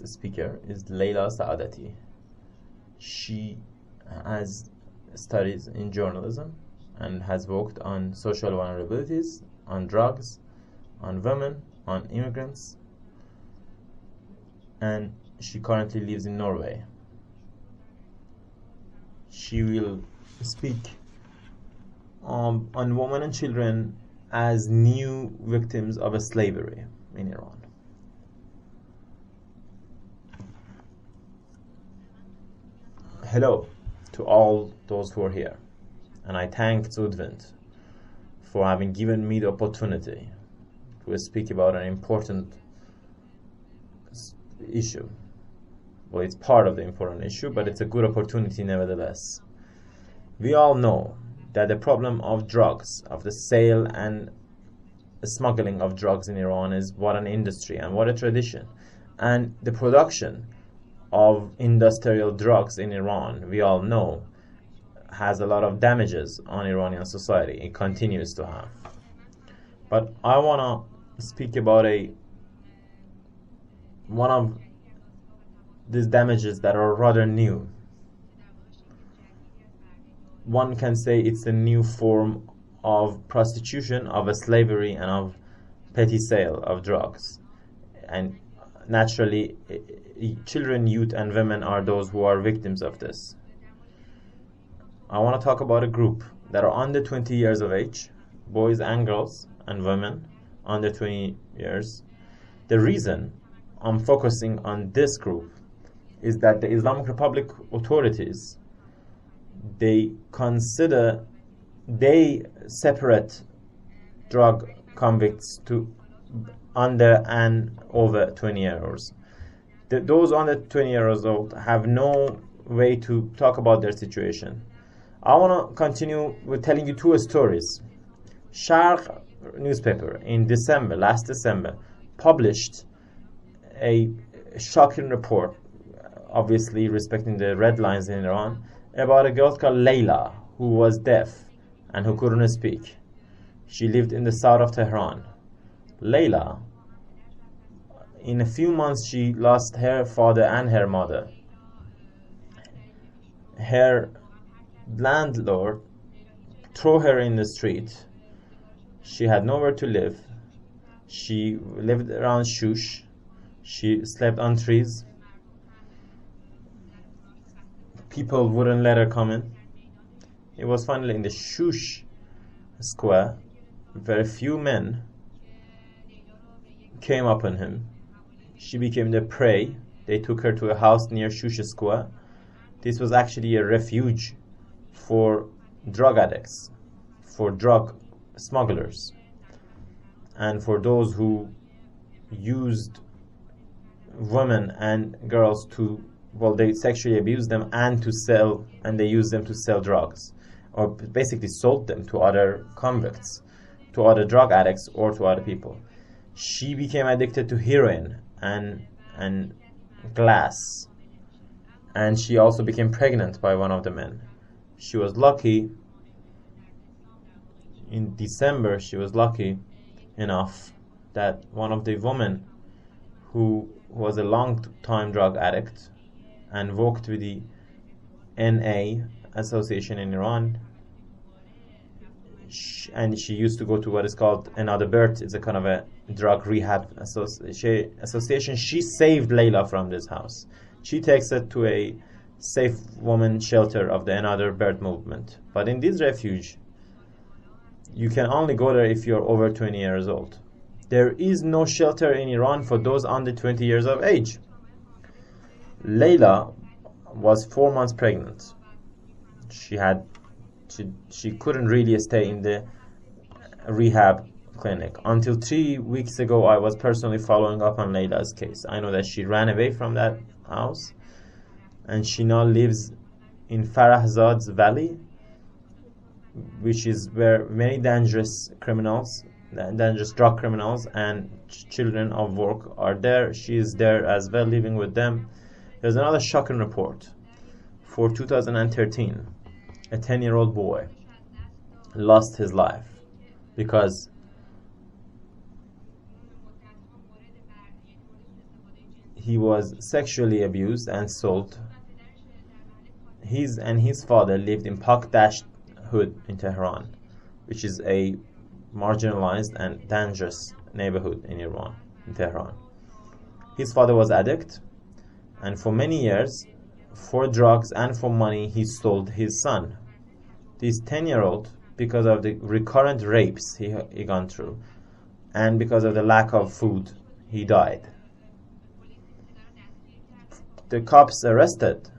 next speaker is Leila Saadati. She has studies in journalism and has worked on social vulnerabilities, on drugs, on women, on immigrants, and she currently lives in Norway. She will speak on women and children as new victims of slavery in Iran. Hello to all those who are here, and I thank Südwind for having given me the opportunity to speak about an important issue. Well, it's part of the important issue, but it's a good opportunity nevertheless. We all know that the problem of drugs, of the sale and smuggling of drugs in Iran is what an industry and what a tradition. And the production of industrial drugs in Iran, we all know, has a lot of damages on Iranian society. It continues to have. But I want to speak about one of these damages that are rather new. One can say it's a new form of prostitution, of a slavery, and of petty sale of drugs. And naturally, children, youth, and women are those who are victims of this. I want to talk about a group that are under 20 years of age, boys and girls, and women under 20 years. The reason I'm focusing on this group is that the Islamic Republic authorities, they separate drug convicts to under and over 20 years. Those under 20 years old have no way to talk about their situation. I want to continue with telling you two stories. Sharq newspaper in last December, published a shocking report, obviously respecting the red lines in Iran, about a girl called Leila, who was deaf and who couldn't speak. She lived in the south of Tehran. Leila, in a few months, she lost her father and her mother. Her landlord threw her in the street. She had nowhere to live. She lived around Shush. She slept on trees. People wouldn't let her come in. It was finally in the Shush square. Very few men came upon him. She became the prey. They took her to a house near Shush square. This was actually a refuge for drug addicts, for drug smugglers, and for those who used women and girls to, well, they sexually abused them and they used them to sell drugs, or basically sold them to other convicts, to other drug addicts, or to other people. She became addicted to heroin and glass, and she also became pregnant by one of the men. She was lucky. In December, she was lucky enough that one of the women who was a long-time drug addict and worked with the NA association in Iran, and she used to go to what is called Another Birth. It's a kind of a drug rehab association. She saved Leila from this house. She takes her to a safe woman shelter of the Another Birth movement. But in this refuge, you can only go there if you're over 20 years old. There is no shelter in Iran for those under 20 years of age. Leila was 4 months pregnant. She couldn't really stay in the rehab clinic. Until 3 weeks ago, I was personally following up on Leila's case. I know that she ran away from that house, and she now lives in Farahzad's Valley, which is where many dangerous drug criminals and children of work are there. She is there as well, living with them. There's another shocking report. For 2013, a 10-year-old boy lost his life because he was sexually abused and sold. His father lived in Pakdash Hood in Tehran, which is a marginalized and dangerous neighborhood in Iran, in Tehran. His father was addict, and for many years, for drugs and for money, he sold his son. This 10-year-old, because of the recurrent rapes he gone through, and because of the lack of food, he died. The cops arrested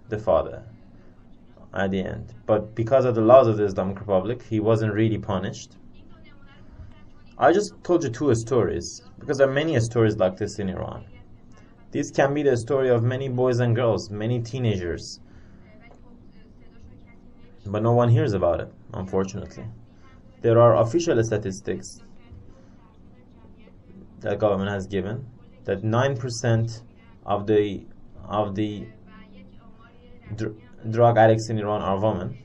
the father at the end, but because of the laws of the Islamic Republic, he wasn't really punished. I just told you two stories, because there are many stories like this in Iran. This can be the story of many boys and girls, many teenagers, but no one hears about it, unfortunately. There are official statistics that government has given that 9% of the drug addicts in Iran are women,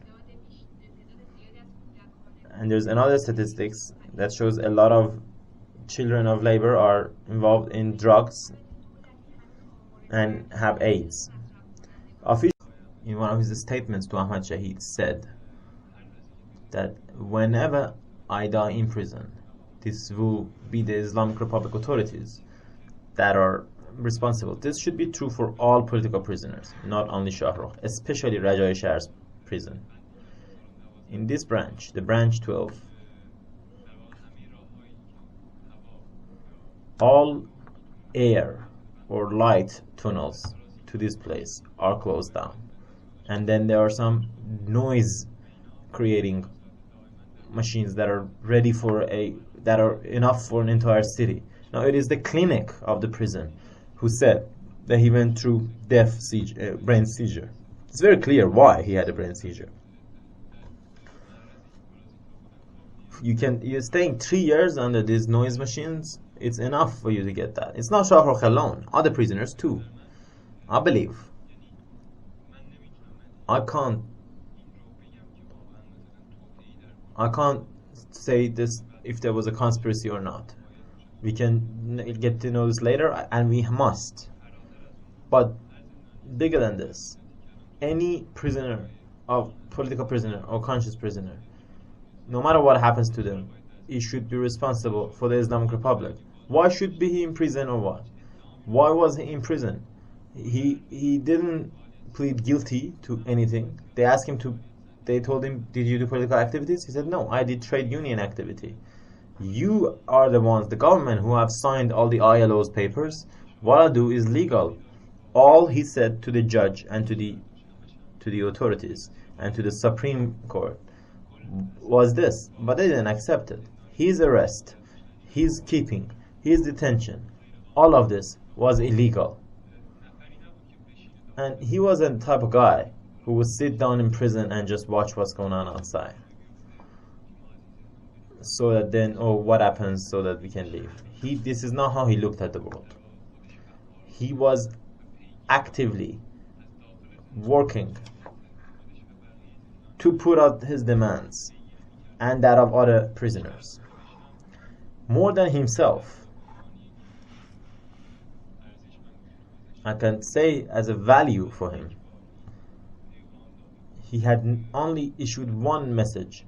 and there's another statistics that shows a lot of children of labor are involved in drugs and have AIDS. In one of his statements to Ahmad Shahid said that whenever I die in prison, this will be the Islamic Republic authorities that are responsible. This should be true for all political prisoners, not only Shahrukh, especially Rajai Shahr's prison. In this branch, the branch 12, all air or light tunnels to this place are closed down, and then there are some noise creating machines that are ready that are enough for an entire city. Now it is the clinic of the prison who said that he went through brain seizure. It's very clear why he had a brain seizure. You're staying 3 years under these noise machines. It's enough for you to get that. It's not Shahrukh alone, other prisoners too, I believe. I can't say this if there was a conspiracy or not. We can get to know this later, and we must. But bigger than this, any prisoner, political prisoner or conscious prisoner, no matter what happens to them, he should be responsible for the Islamic Republic. Why should be he in prison or what? Why was he in prison? He didn't plead guilty to anything. They told him, did you do political activities? He said, no, I did trade union activity. You are the ones, the government, who have signed all the ILO's papers. What I do is legal. All he said to the judge and to the authorities and to the Supreme Court was this, but they didn't accept it. His arrest, his keeping, his detention, all of this was illegal. And he wasn't the type of guy who would sit down in prison and just watch what's going on outside, so that then, what happens so that we can leave. This is not how he looked at the world. He was actively working to put out his demands and that of other prisoners. More than himself, I can say as a value for him, he had only issued one message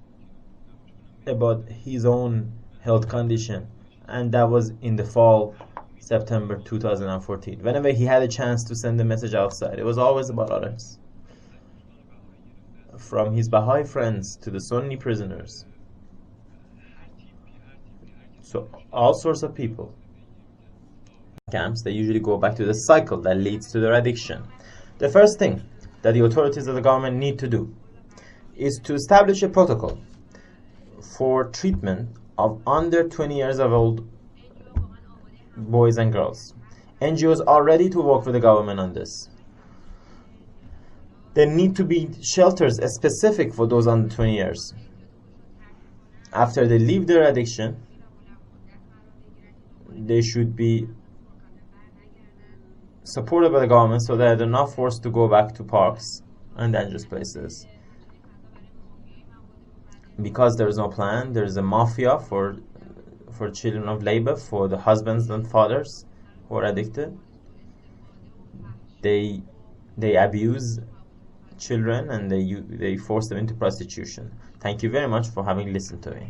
about his own health condition, and that was in the fall, September 2014. Whenever he had a chance to send a message outside, it was always about others. From his Baha'i friends to the Sunni prisoners, so all sorts of people. Camps, they usually go back to the cycle that leads to their addiction. The first thing that the authorities of the government need to do is to establish a protocol for treatment of under 20 years of old boys and girls. NGOs are ready to work with the government on this. There need to be shelters specific for those under 20 years. After they leave their addiction, they should be supported by the government so that they're not forced to go back to parks and dangerous places. Because there is no plan, there is a mafia for children of labor, for the husbands and fathers who are addicted. they abuse children and they force them into prostitution. Thank you very much for having listened to me.